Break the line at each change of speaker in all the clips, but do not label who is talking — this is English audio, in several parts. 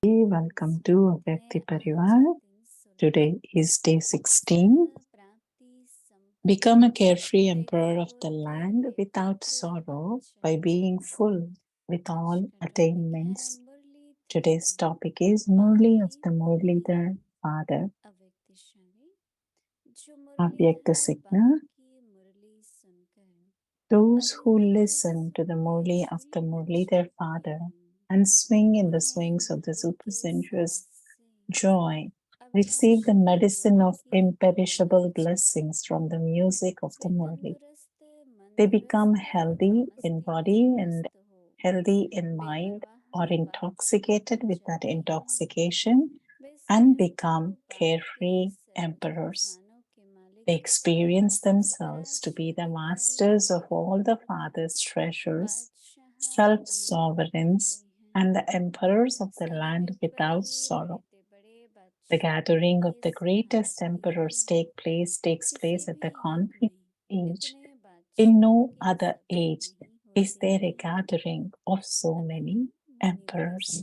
Welcome to Vyakti Parivar. Today is day 16. Become a carefree emperor of the land without sorrow by being full with all attainments. Today's topic is Murli of the Murlidhar Father. Avyakta Signa. Those who listen to the Murli of the Murlidhar Father and swing in the swings of the supersensuous joy receive the medicine of imperishable blessings from the music of the Murli. They become healthy in body and healthy in mind, or intoxicated with that intoxication, and become carefree emperors. They experience themselves to be the masters of all the Father's treasures, self sovereigns, and the emperors of the land without sorrow. The gathering of the greatest emperors takes place at the confluence age. In no other age is there a gathering of so many emperors.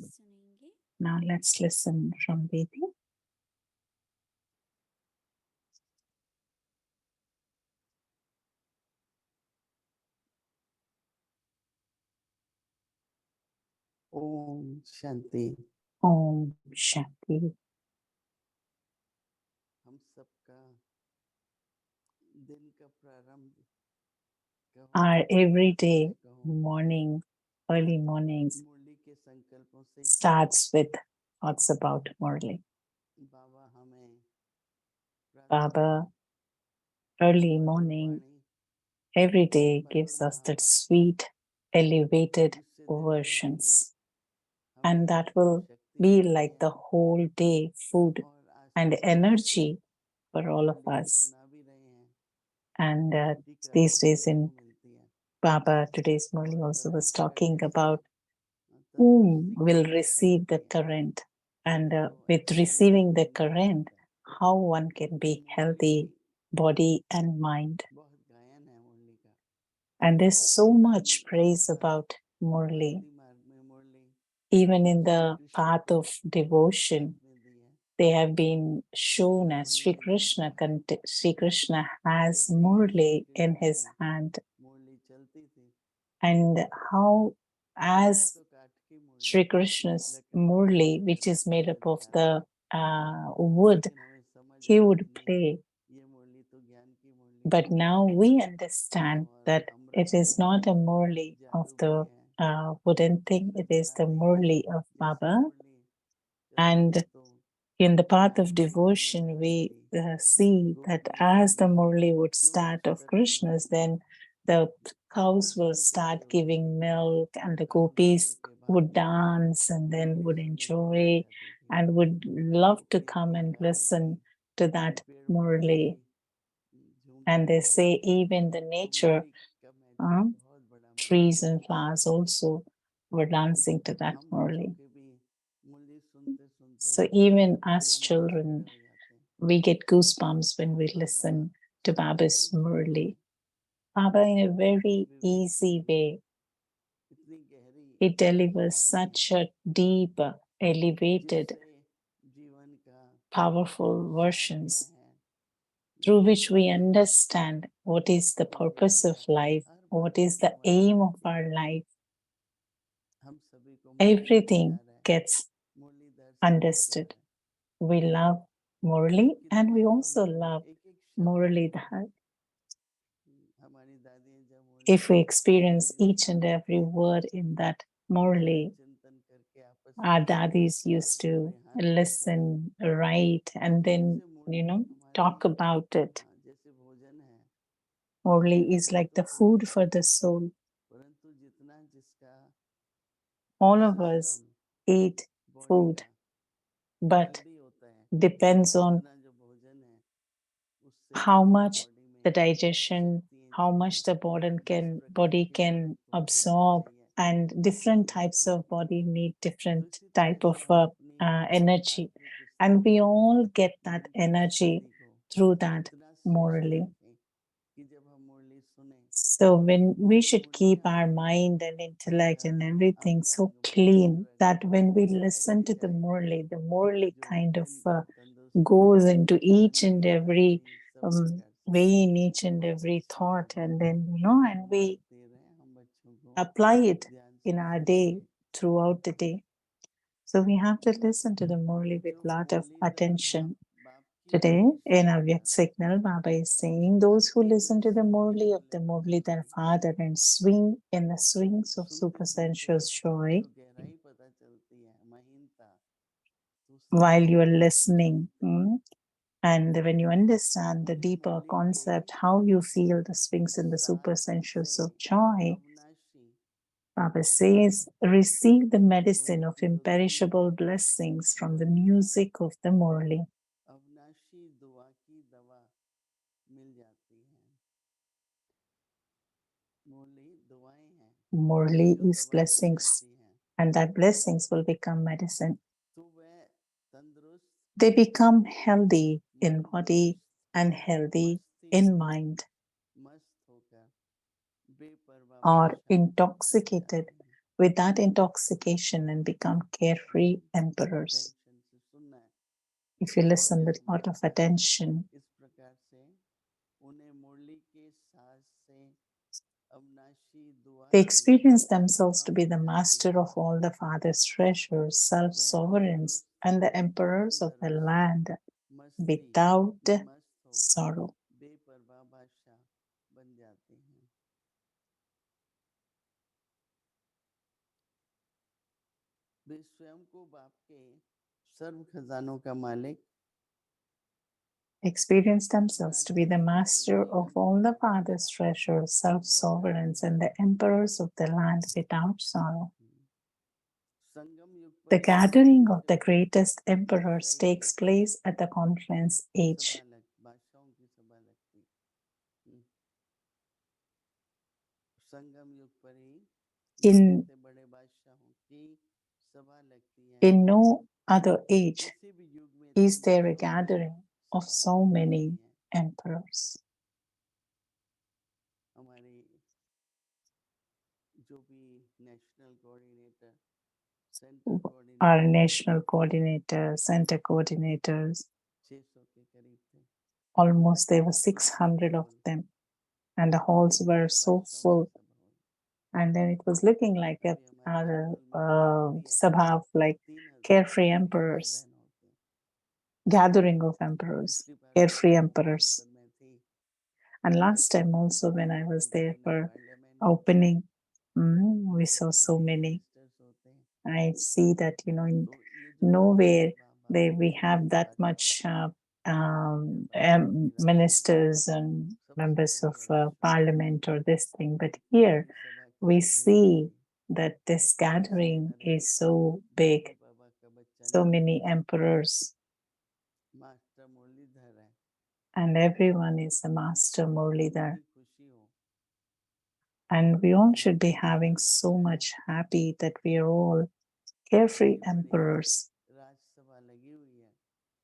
Now let's listen from Vidi.
Om Shanti.
Om Shanti.
हम सबका दिन का प्रारंभ
Our everyday morning, early mornings
मुरली के संकल्पों से
starts with thoughts about Murli.
बाबा हमें
Baba, early morning, every day gives us that sweet, elevated versions. And that will be like the whole day food and energy for all of us. And these days in Baba, today's Murli also was talking about whom will receive the current. And with receiving the current, how one can be healthy, body and mind. And there's so much praise about Murli. Even in the path of devotion, they have been shown as Sri Krishna. Sri Krishna has Murli in his hand, and how, as Sri Krishna's Murli, which is made up of the wood, he would play. But now we understand that it is not a Murli of the wooden thing, it is the Murli of Baba. And in the path of devotion, we see that as the Murli would start of Krishna's, then the cows will start giving milk and the gopis would dance and then would enjoy and would love to come and listen to that Murli. And they say even the nature, trees and flowers also were dancing to that Murli. So even as children, we get goosebumps when we listen to Baba's Murli. Baba, in a very easy way, he delivers such a deep, elevated, powerful versions through which we understand what is the purpose of life, what is the aim of our life. Everything gets understood. We love Murli and we also love Muralidhar. If we experience each and every word in that Murli, our daddies used to listen, write, and then, talk about it. Murli is like the food for the soul. All of us eat food, but depends on how much the digestion, how much the body can absorb, and different types of body need different type of energy, and we all get that energy through that Murli. So when we should
मूर्ली
keep our
हमारे
mind and intellect and everything so
अंग
clean that when we
कुछ
listen
ऐसे
to
जाए
the Murli
जो
kind of
एकदम तंदुरुस्त
goes
रहे,
into each and every
निरोगी सब प्रकार से
way in each and every thought, and then and we
दे रहे हैं हम बच्चों को
apply it
ध्यान
in
से
our day
सुनिए।
throughout the day. So we have to listen to the Murli with
जो
lot of
मुरलीधर
attention.
बाप की
Today,
वाणी
in
सुनकर
Avyak Signal, Baba is saying those who
अति
listen to the
रस
Murli of the
Milan
Murli, their
करते हैं।
father, and swing in the swings of
सुनते सुनते
supersensuous joy
जो गहराई पता चलती है, महीनता, तो
while
सारे
you are
शास्त्र
listening.
सुनते हैं।
And when you understand the
उन्हें
deeper
मुरली के
concept, how you feel the swings in the
साज से
supersensuous of joy,
अविनाशी
Baba says, receive the medicine of
बुद्धि रूपी
imperishable blessings from the
मुरलियां,
music of the Murli.
अविनाशी दुआ की दवा मिल जाती है। मुरली दुआएं हैं
Murli
जो
is
दवा बन
blessings,
जाती हैं,
and that blessings will become medicine.
तो वह तंदुरुस्त
They become healthy in body
मंदमस्त
and healthy in
मस्तिष्क
mind,
मस्त होकर बेपरवाह
or
बादशाह बन
intoxicated
जाते हैं।
with that intoxication and become carefree emperors.
Attention से सुनना है,
If you listen
क्या
with a
हुआ।
lot of attention,
इस प्रकार से उन्हें मुरली के साज से अविनाशी दुआ
they
की
experience themselves
दवा
to be
मिल
the
जाती
master
है।
of all the Father's treasures, self
वह
sovereigns,
तंदुरुस्त
and the emperors of the
तंदुरुस्त
land
मस्ती
without
में मस्त हो
sorrow.
बेपरवाह बादशाह बन जाते हैं। वे स्वयं को बाप के सर्व खजानों का मालिक
Experience themselves to be
सर्वराज्य
the
के
master
अधिपति
of all the
अनुभव
Father's
बादशाह
treasures, self
अनुभव करते
sovereigns,
हैं।
and the emperors of the land without sorrow.
संगम युग
The
पर ही
gathering of
श्रेष्ठ
the greatest emperors
Badshahi
takes
होती है।
place at the confluence age.
सभा लग बादशाहों की सभा लगती। संगम युग पर ही
In,
बढ़ते बड़े बादशाहों की सभा लगती है।
in no other age
किसी भी युग में इतने
is there a
बादशाहों की
gathering of
सभा
so
नहीं लगती
many
है।
emperors.
हमारी जो भी national coordinator, centre
Our
coordinator थे,
national coordinators, center coordinators,
600 के करीब थे,
almost there were
हॉल पूरे
600 of
full,
them, and the halls were
बड़े
so
बादशाहों की
full.
सभा हुई।
And then it was looking like
अभी हमारे
a
कर्नूल में जो होती है
sabha of like
3000
carefree
भाई
emperors,
बहन होते हैं।
gathering of emperors,
पिछली बार भी
carefree
जब
emperors.
कानपुर में थी,
And
तब
last time also, when I was there
UPA में
for
पार्लियामेंट होती है,
opening, we saw
जितने
so
भी
many.
मिनिस्टर्स होते हैं,
I see that in
तो ये जो बादशाह
nowhere
सभा बाबा
we
की
have that
बादशाहों
much
की या बादशाहों की राजसभा
ministers and
सबसे
members
बड़ी
of
Rajya Sabha
parliament or this thing, but here
इतनी सभा
we
किसी में नहीं
see
थी।
that this
ऐसे
gathering
हमारे
is so
बाबू
big,
बाबा का बच्चा
so
नहीं,
many emperors,
मास्टर मुरलीधर है।
and everyone is a master
हमें
Murlidhar.
इतनी खुशी हो
And we all
कि हम
should be
carefree
having so
बादशाह हैं।
much happy that we are all carefree
इतनी बड़ी
emperors,
राजसभा लगी हुई है,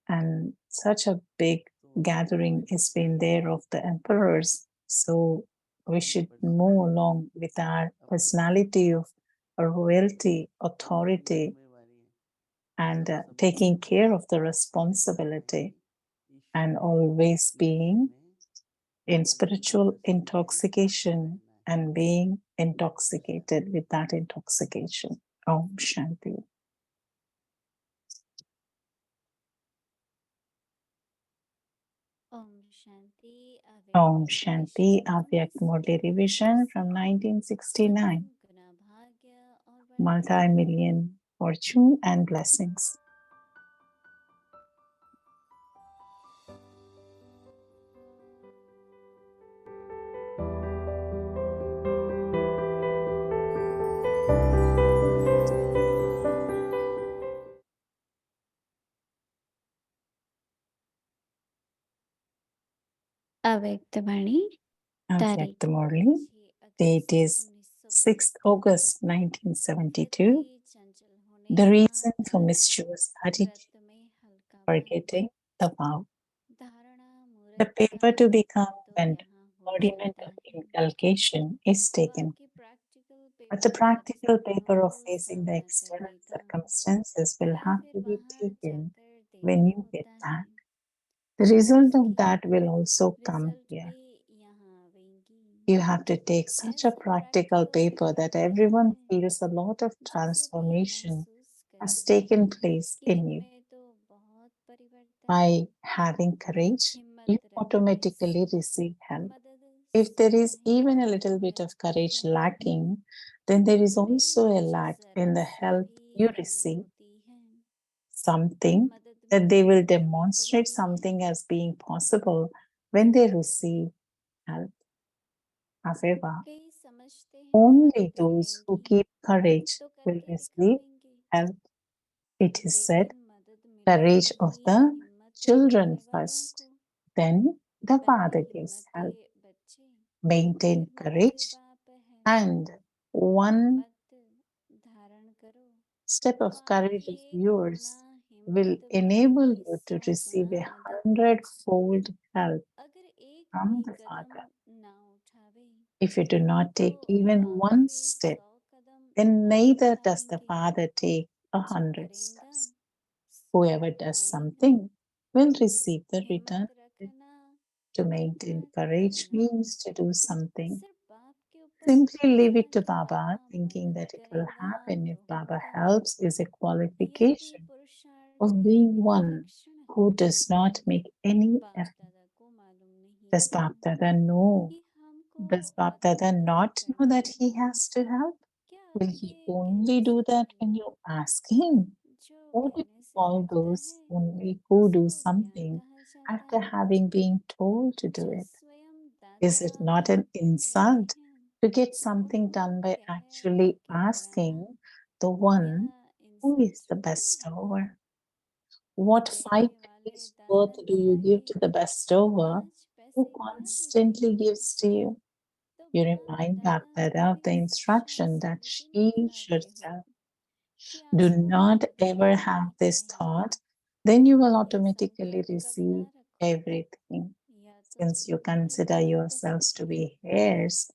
and such a big
तो
gathering
हमें
is
खुशी
been
है
there of the emperors. So we
अपनी
should move
personality,
along with our
अपनी
personality of royalty,
हमारी
authority,
जिम्मेवारी है
and
सब
taking
समझते
care
हुए
of the
हमें
responsibility, and
ईश्वरीय
always
नशे
being
में
in
मजबूत
spiritual
मस्ती में
intoxication
रहना है।
and being
Om Shanti.
intoxicated with that intoxication. Om Shanti.
Om Shanti,
Om
Avyakta
Shanti.
revision,
Avyak Murli revision from 1969.
Sagan Guna Bhagya और Vardhan।
Multi-million fortune and blessings.
अव्यक्त वाणी तारीख
Avyak Murli.
6
Date
August
is 6th
1972।
August
फिर
1972.
भी चंचल होने
The
का
reason for
कारण,
mischievous attitude,
व्रत में हल्कापन,
forgetting the vow.
धारणा
The
मूर्त
paper to
धारणा
become
का तो
went
यहाँ
embodiment
जाता
of
है।
inculcation is
अब
taken.
आपके प्रैक्टिकल
But the
पेपर जब
practical paper of
सबको
facing
सब
the
न
external
चलेगा,
circumstances will
ये
have
फिर
to be
वहाँ
taken
जाकर
when
देना
you get
होता है।
back. The result of
उसकी
that will also come
result
here.
भी यहाँ आवेंगी।
You have to take such a
ऐसा
practical
practical
paper that
paper क्या
everyone
है
feels a lot of
जो सभी
transformation
महसूस
has
करें
taken place
कि
in you.
इनमें तो बहुत परिवर्तन है।
By having courage, you
हिम्मत रखने
automatically
से
receive help.
मदद
If there is even
स्वयं
a little bit of courage
मिलती है।
lacking, then there is also a
मुझे
lack in
जरा
the
सी
help
भी
you
देर
receive.
होती है,
Something
मदद
that they will
मुझे करनी
demonstrate
पड़ती है।
something as being possible when they receive help. However,
कई समझते हैं
only
मदद
those who
मिलेंगी
keep courage
तो
will
करके
receive
दिखावेंगे,
help. It is said,
लेकिन मदद
courage
मिलेगी
of the
हिम्मत
children
रखने वालों
first,
को।
then the
पहले
father gives
हिम्मती
help.
बच्चे,
Maintain
फिर मिलते
courage,
बाप है।
and one
हिम्मत धारण करो
step
तो
of courage
आपकी
of
एक गुना
yours will
हिम्मत बाप
enable
की
you to
100
receive
Guna
a
मदद।
hundredfold help
अगर एक भी
from the
कदम
Father.
ना उठावे
If you do not
तो
take even
बाप
one
भी
step,
100 कदम
then
ना
neither does the
उठाएंगे।
Father take
जो
100
करेगा
steps.
सो
Whoever does
पाएगा।
something will receive the return.
हिम्मत रखना,
To
करना,
maintain courage
करना,
means to do something.
सिर्फ बाप के ऊपर
Simply leave
छोड़ना
it to
कि
Baba,
बाबा
thinking
मदद
that it will
करेगा
happen if
तो
Baba
होगा।
helps, is a
यह भी
qualification
पुरुषार्थ
of
ही
being
का
one
लक्षण है।
who does not make any
बाप
effort.
दादा को मालूम नहीं
Does
था
Bap Dada know?
कि हमको
Does Bap
मदद
Dada not know
करनी
that he
है।
has to help?
क्या
Will
आपके
he only
कहने
do
से
that when
पहले
you ask him?
जो
Or do you
कहने से
call
डरता
those
है
only who do
उसको क्या
something
कहा जाता
after
है।
having been told to do
जो
it?
स्वयं
Is
दाता
it not
बन
an
रहे
insult
हैं
to get something
उनको
done by
कहने वाले
actually
की तरह
asking the
यह
one who
insult
is the
नहीं है।
bestower? What
देने
5
वाले
pennies worth
दाता
do you give
चाहे
to the bestower
5 पैसे
who
क्या दे दे,
constantly gives to you?
तो
You
बाप
remind
दादा
Bapdada of
कभी
the
इस
instruction that
शास्त्र की
she
नहीं
should
लाते हो
tell.
कि
Do
आपको
not
सब
ever have
देना
this
चाहिए।
thought, then you will
ये
automatically
संकल्प कब
receive
ना रखो,
everything.
या तो
Since you
खुद ही
consider
या तो
yourselves to
मुझे।
be heirs,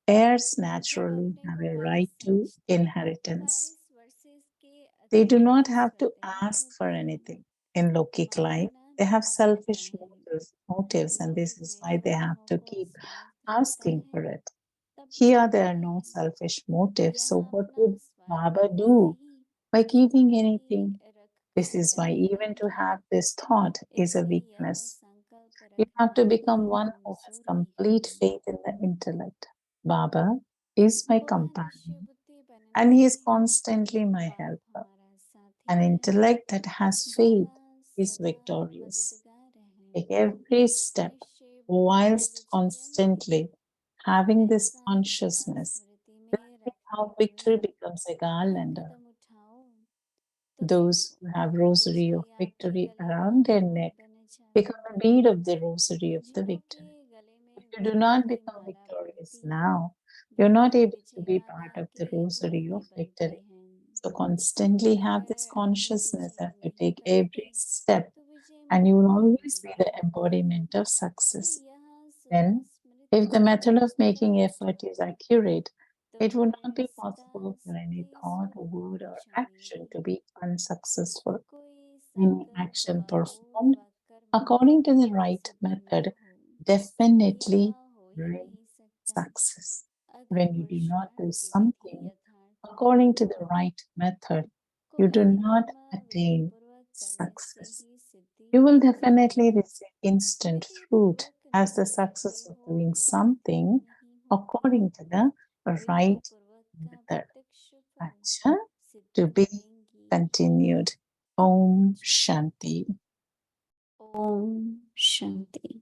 heirs
जब
naturally
अपने
have
को
a
वारिस
right to
समझते हैं तो
inheritance.
वारिस वर्सेस के
They do
अधिक
not
बहस
have to
करते हैं
ask for
क्योंकि
anything. In Lokik life,
मांगना
they have
नहीं बनता
selfish
है।
motives, and this
लौकिक
is
में
why
जब
they have
राहों
to
को
keep
स्वार्थ रहता
asking
है
for it.
तब
Here, there
मांगते
are no
हैं।
selfish motives. So,
यहाँ
what
अपना
would
स्वार्थ
Baba
भी
do
नहीं
by giving
बल्कि
anything?
रख
This
कर
is
क्या
why, even to
करेंगे।
have this thought is a
इसलिए यह
weakness.
संकल्प
You have
रखना
to
भी
become one who has
कमजोरी
complete
है।
faith in the intellect. Baba is my
पुरानिश्चय
companion,
बुद्धि बनने
and he
से
is constantly my
बाप
helper.
हमारा
An
साथी है।
intellect that has faith
Baba
is
सदा
victorious.
मददगार
Take
हैं।
every step
निश्चय बुद्धि
whilst
Vijayam,
constantly having this
ऐसा सदा
consciousness.
स्मृति
Then
में
see
रखते
how
हुए
victory becomes a
यह
garlander.
कदम उठाओ तो
Those
देखो
who have rosary of
बिजली आपके
victory
गले का
around their
हार
neck
बन
become a
जाएगी।
bead of the rosary of the
जिनों के
victory.
गले
If
में
you do
विजय
not
की
become
माला
victorious
पड़ती
now, you're
way
not able to
Vijay
be
Mala
part of the
के
rosary
भागी
of
बनते
victory.
हैं।
So constantly have this
अगर वो
consciousness
विजय
as you
नहीं
take
बनते
every step,
तो विजय
and you
माला
will
भी
always
नहीं
be the
पड़ती।
embodiment of
तो
success.
यहाँ सदा
Then, if
स्मृति
the
में
method of
रखकर
making effort is accurate,
तो
it would not
फिर
be
सदा
possible for any
सत्य
thought,
स्वरूप
word, or action
जानेंगे।
to be unsuccessful.
कोई
Any
संकल्प
action
कठोर
performed
व
according to the
कर्मयोग
right
सिद्ध न
method
हो यह
definitely
हो ही
brings
नहीं सकता।
success.
अगर
When you do not
पुरुषार्थ
do
की विधि
something
यथार्थ हो
according to the right method, you do
कोई
not
कर्म विधि
attain
पूर्वक करने से
success.
He Siddhi
You will
होती है।
definitely receive instant
विधि
fruit
पूर्वक
as the
नहीं करते
success of
हो
doing
तो सिद्धि
something
नहीं होती।
according to the
Vidhi
right
पूर्वक का
method.
प्रत्यक्ष फल
Acha to
सिद्धि
be
करेंगी ही।
continued. Om
अच्छा,
Shanti.
ओम शांति।